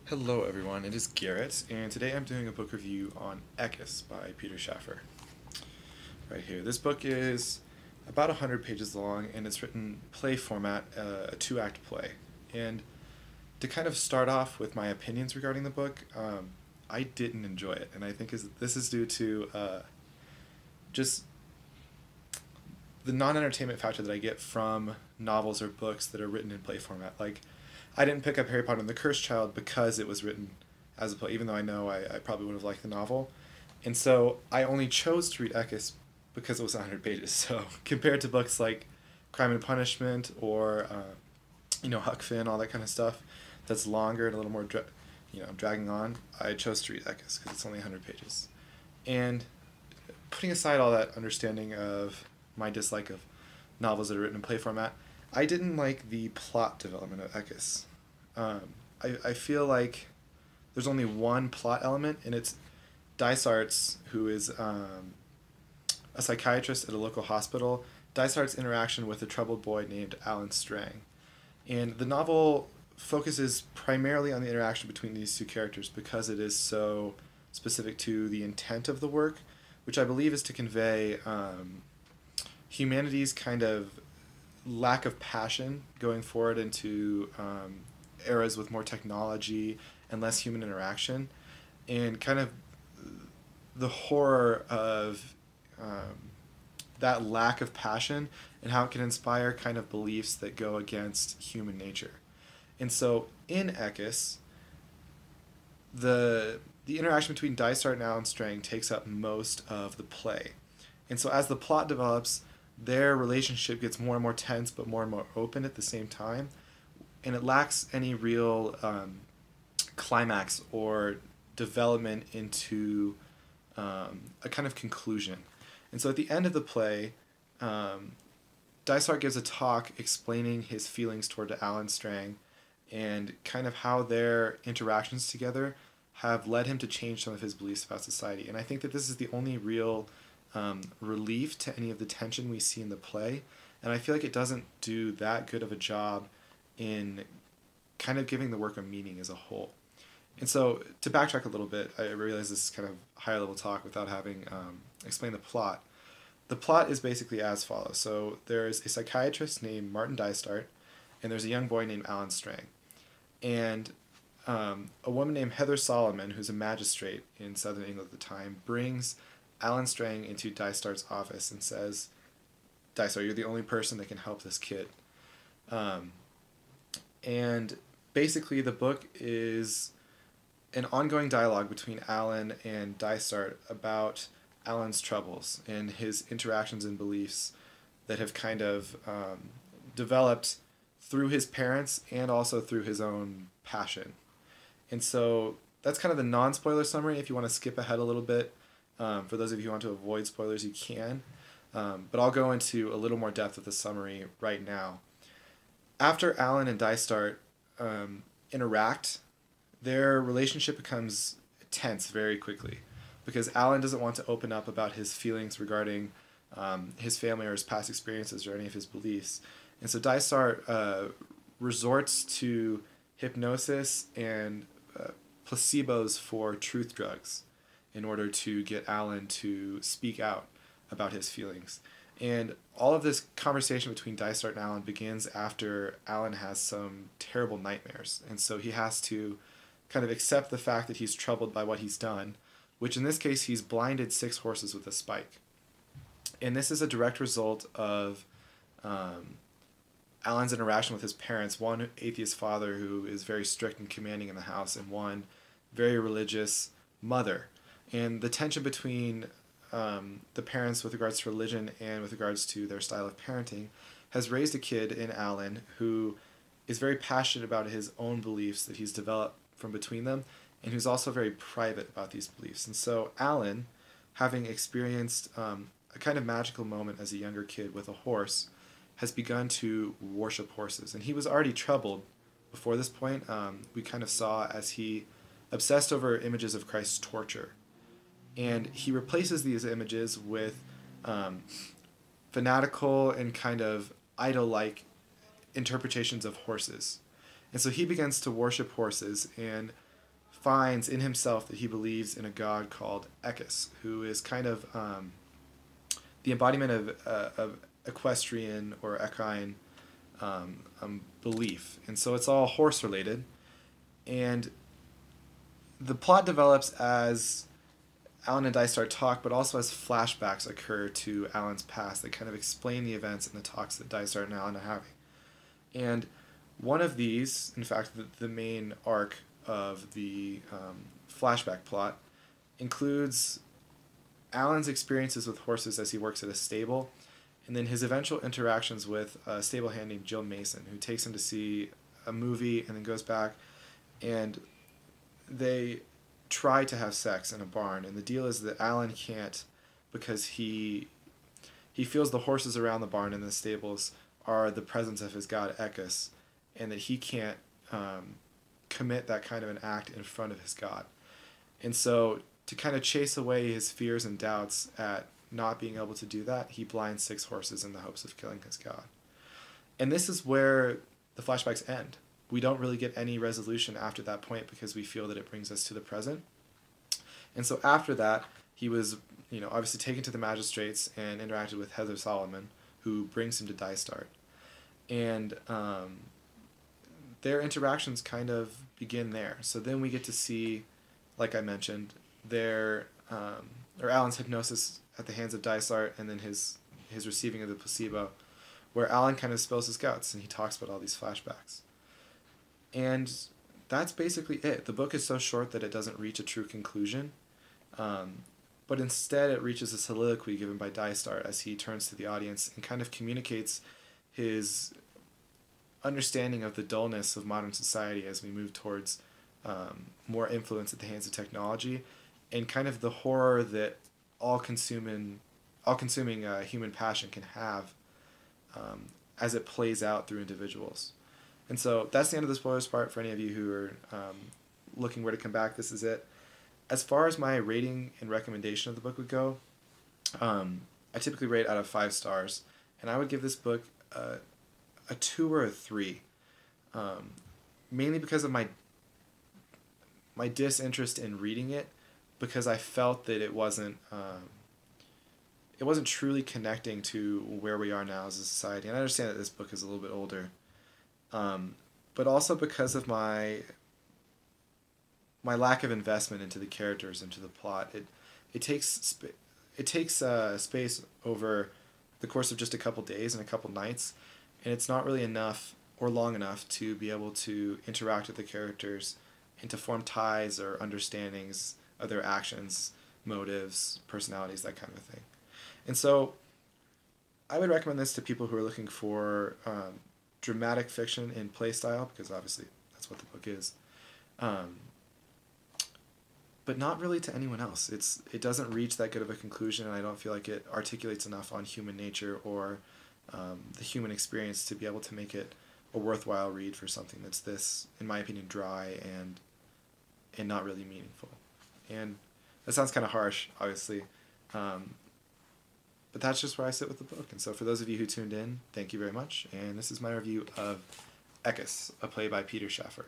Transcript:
Hello everyone, it is Garrett, and today I'm doing a book review on Equus by Peter Shaffer. Right here. This book is about 100 pages long, and it's written play format, a two-act play. And to kind of start off with my opinions regarding the book, I didn't enjoy it, and I think this is due to just the non-entertainment factor that I get from novels or books that are written in play format. Like, I didn't pick up Harry Potter and the Cursed Child because it was written as a play, even though I know I probably would have liked the novel. And so I only chose to read Equus because it was 100 pages. So compared to books like Crime and Punishment or, Huck Finn, all that kind of stuff, that's longer and a little more, dragging on, I chose to read Equus because it's only 100 pages. And putting aside all that understanding of my dislike of novels that are written in play format, I didn't like the plot development of Equus. I feel like there's only one plot element, and it's Dysart's, who is a psychiatrist at a local hospital, Dysart's interaction with a troubled boy named Alan Strang. And the novel focuses primarily on the interaction between these two characters because it is so specific to the intent of the work, which I believe is to convey humanity's kind of lack of passion going forward into eras with more technology and less human interaction, and kind of the horror of that lack of passion and how it can inspire kind of beliefs that go against human nature. And so in Equus, the interaction between Dysart and Alan Strang takes up most of the play. And so as the plot develops, their relationship gets more and more tense but more and more open at the same time, and it lacks any real climax or development into a kind of conclusion. And so at the end of the play, Dysart gives a talk explaining his feelings toward Alan Strang and kind of how their interactions together have led him to change some of his beliefs about society. And I think that this is the only real relief to any of the tension we see in the play, and I feel like it doesn't do that good of a job in kind of giving the work a meaning as a whole. And so to backtrack a little bit, I realize this is kind of higher level talk without having explained the plot. The plot is basically as follows. So there's a psychiatrist named Martin Dysart, and there's a young boy named Alan Strang. And a woman named Heather Solomon, who's a magistrate in southern England at the time, brings Alan Strang into Dysart's office and says, Dysart, you're the only person that can help this kid. And basically the book is an ongoing dialogue between Alan and Dysart about Alan's troubles and his interactions and beliefs that have kind of developed through his parents and also through his own passion. And so that's kind of the non-spoiler summary. If you want to skip ahead a little bit, for those of you who want to avoid spoilers, you can. But I'll go into a little more depth with the summary right now. After Alan and Dysart interact, their relationship becomes tense very quickly because Alan doesn't want to open up about his feelings regarding his family or his past experiences or any of his beliefs. And so Dysart resorts to hypnosis and placebos for truth drugs in order to get Alan to speak out about his feelings. And all of this conversation between Dysart and Alan begins after Alan has some terrible nightmares. And so he has to kind of accept the fact that he's troubled by what he's done, which in this case he's blinded 6 horses with a spike. And this is a direct result of Alan's interaction with his parents, one atheist father who is very strict and commanding in the house, and one very religious mother. And the tension between the parents with regards to religion and with regards to their style of parenting has raised a kid in Alan who is very passionate about his own beliefs that he's developed from between them, and who's also very private about these beliefs. And so Alan, having experienced a kind of magical moment as a younger kid with a horse, has begun to worship horses. And he was already troubled before this point. We kind of saw as he obsessed over images of Christ's torture. And he replaces these images with fanatical and kind of idol-like interpretations of horses. And so he begins to worship horses, and finds in himself that he believes in a god called Equus, who is kind of the embodiment of equestrian or equine belief. And so it's all horse related. And the plot develops as Alan and Dysart talk, but also as flashbacks occur to Alan's past. They kind of explain the events and the talks that Dysart and Alan are having. And one of these, in fact, the main arc of the flashback plot, includes Alan's experiences with horses as he works at a stable, and then his eventual interactions with a stable hand named Jill Mason, who takes him to see a movie and then goes back, and they try to have sex in a barn. And the deal is that Alan can't, because he feels the horses around the barn and the stables are the presence of his god Equus, and that he can't commit that kind of an act in front of his god. And so to kind of chase away his fears and doubts at not being able to do that, he blinds 6 horses in the hopes of killing his god. And this is where the flashbacks end. We don't really get any resolution after that point because we feel that it brings us to the present. And so after that, he was, obviously taken to the magistrates and interacted with Heather Solomon, who brings him to Dysart. And their interactions kind of begin there. So then we get to see, like I mentioned, Alan's hypnosis at the hands of Dysart, and then his receiving of the placebo, where Alan kind of spills his guts and he talks about all these flashbacks. And that's basically it. The book is so short that it doesn't reach a true conclusion, but instead it reaches a soliloquy given by Dysart as he turns to the audience and kind of communicates his understanding of the dullness of modern society as we move towards more influence at the hands of technology, and kind of the horror that all-consuming human passion can have as it plays out through individuals. And so that's the end of the spoilers part. For any of you who are looking where to come back, this is it. As far as my rating and recommendation of the book would go, I typically rate out of 5 stars, and I would give this book a 2 or a 3, mainly because of my disinterest in reading it, because I felt that it wasn't truly connecting to where we are now as a society. And I understand that this book is a little bit older, but also because of my lack of investment into the characters, into the plot. It takes space over the course of just a couple days and a couple nights, and it's not really enough or long enough to be able to interact with the characters and to form ties or understandings of their actions, motives, personalities, that kind of thing. And so I would recommend this to people who are looking for dramatic fiction in play style, because obviously that's what the book is, but not really to anyone else. It doesn't reach that good of a conclusion, and I don't feel like it articulates enough on human nature or the human experience to be able to make it a worthwhile read for something that's this, in my opinion, dry and not really meaningful. And that sounds kind of harsh, obviously, but that's just where I sit with the book. And so for those of you who tuned in, thank you very much, and this is my review of Equus, a play by Peter Shaffer.